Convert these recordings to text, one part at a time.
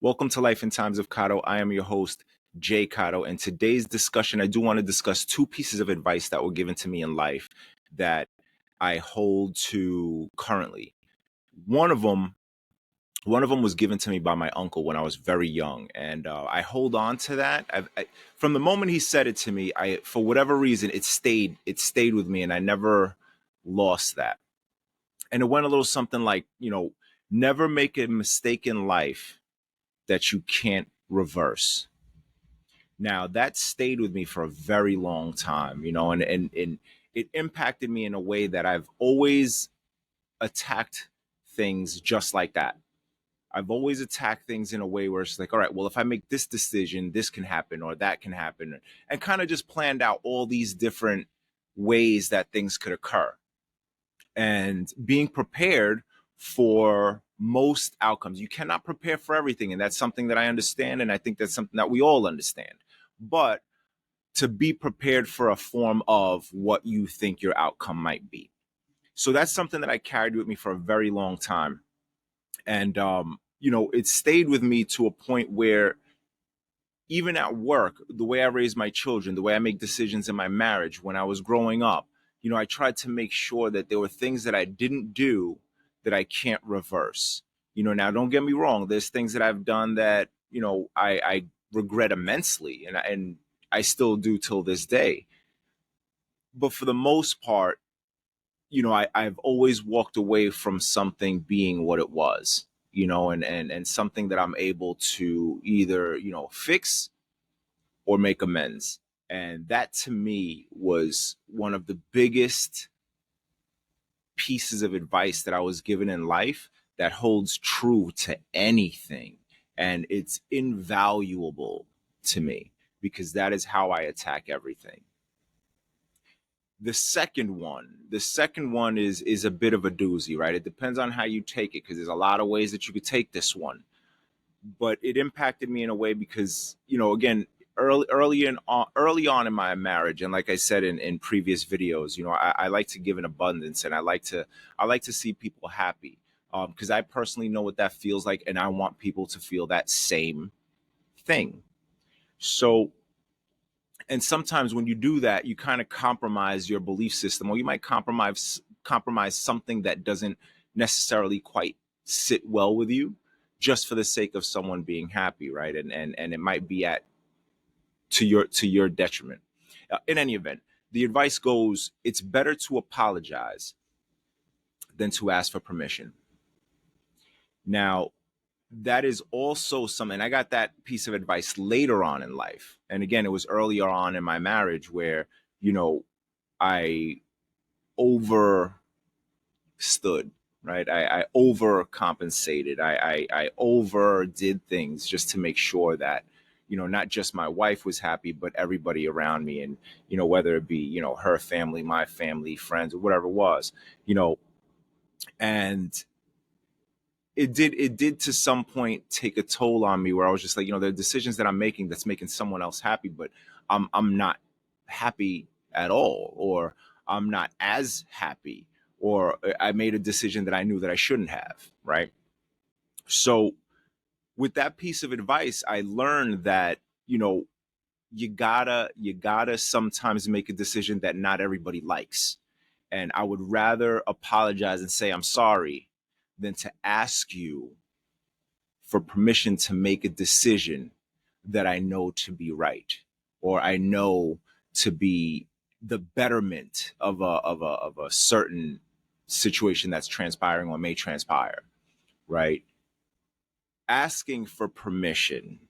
Welcome to Life in Times of Cotto. I am your host, Jay Cotto, and today's discussion, I do want to discuss two pieces of advice that were given to me in life that I hold to currently. One of them was given to me by my uncle when I was very young, and I hold on to that. From the moment he said it to me, for whatever reason, it stayed with me, and I never lost that. And it went a little something like, never make a mistake in life that you can't reverse. Now that stayed with me for a very long time, and it impacted me in a way that I've always attacked things just like that. I've always attacked things in a way where it's like, all right, well, if I make this decision, this can happen or that can happen, and kind of just planned out all these different ways that things could occur. And being prepared for most outcomes. You cannot prepare for everything. And that's something that I understand. And I think that's something that we all understand. But to be prepared for a form of what you think your outcome might be. So that's something that I carried with me for a very long time. And, it stayed with me to a point where even at work, the way I raise my children, the way I make decisions in my marriage, when I was growing up, I tried to make sure that there were things that I didn't do that I can't reverse. Now don't get me wrong. There's things that I've done that, I regret immensely and I still do till this day. But for the most part, I've always walked away from something being what it was, and something that I'm able to either, fix or make amends. And that to me was one of the biggest pieces of advice that I was given in life that holds true to anything. And it's invaluable to me because that is how I attack everything. The second one is a bit of a doozy, right? It depends on how you take it because there's a lot of ways that you could take this one. But it impacted me in a way because, again, early on in my marriage, and like I said in previous videos, I like to give an abundance, and I like to see people happy, because I personally know what that feels like, and I want people to feel that same thing. So, and sometimes when you do that, you kind of compromise your belief system, or you might compromise something that doesn't necessarily quite sit well with you, just for the sake of someone being happy, right? And it might be to your detriment. In any event, the advice goes: it's better to apologize than to ask for permission. Now, that is also something, I got that piece of advice later on in life. And again, it was earlier on in my marriage where, I overstood, right? I overcompensated. I overdid things just to make sure that, not just my wife was happy, but everybody around me. And, whether it be, her family, my family, friends, or whatever it was, and it did to some point take a toll on me where I was just like, there are decisions that I'm making that's making someone else happy, but I'm not happy at all, or I'm not as happy, or I made a decision that I knew that I shouldn't have, right? So with that piece of advice, I learned that, you gotta sometimes make a decision that not everybody likes. And I would rather apologize and say I'm sorry than to ask you for permission to make a decision that I know to be right, or I know to be the betterment of a certain situation that's transpiring or may transpire, right? Asking for permission,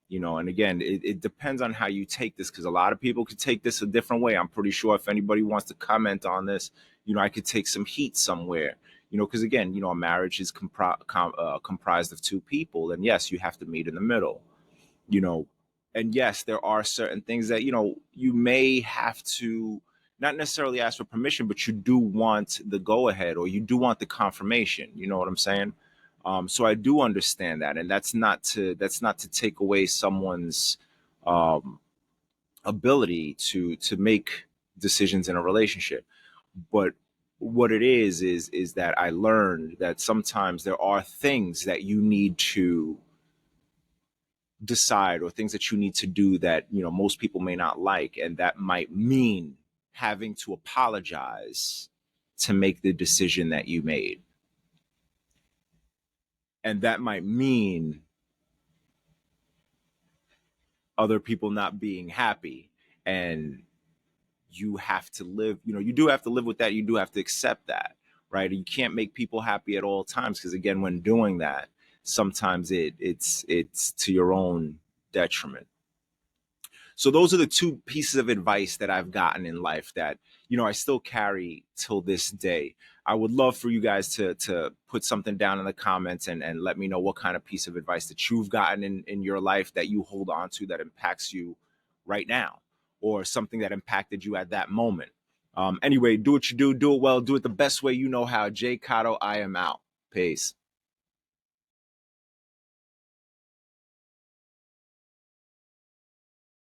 and again, it depends on how you take this, because a lot of people could take this a different way. I'm pretty sure if anybody wants to comment on this, I could take some heat somewhere, because again, a marriage is comprised of two people, and yes, you have to meet in the middle, and yes, there are certain things that, you may have to not necessarily ask for permission, but you do want the go ahead, or you do want the confirmation. You know what I'm saying? So I do understand that, and that's not to take away someone's ability to make decisions in a relationship. But what it is that I learned that sometimes there are things that you need to decide, or things that you need to do that, you know, most people may not like. And that might mean having to apologize to make the decision that you made. And that might mean other people not being happy. And you have to live, you know, you do have to live with that. You do have to accept that, right? You can't make people happy at all times, because again, when doing that, sometimes it's to your own detriment. So those are the two pieces of advice that I've gotten in life that, you know, I still carry till this day. I would love for you guys to put something down in the comments and let me know what kind of piece of advice that you've gotten in your life that you hold on to that impacts you right now, or something that impacted you at that moment. Anyway, do what you do it well, do it the best way you know how. Jay Cotto, I am out. Peace.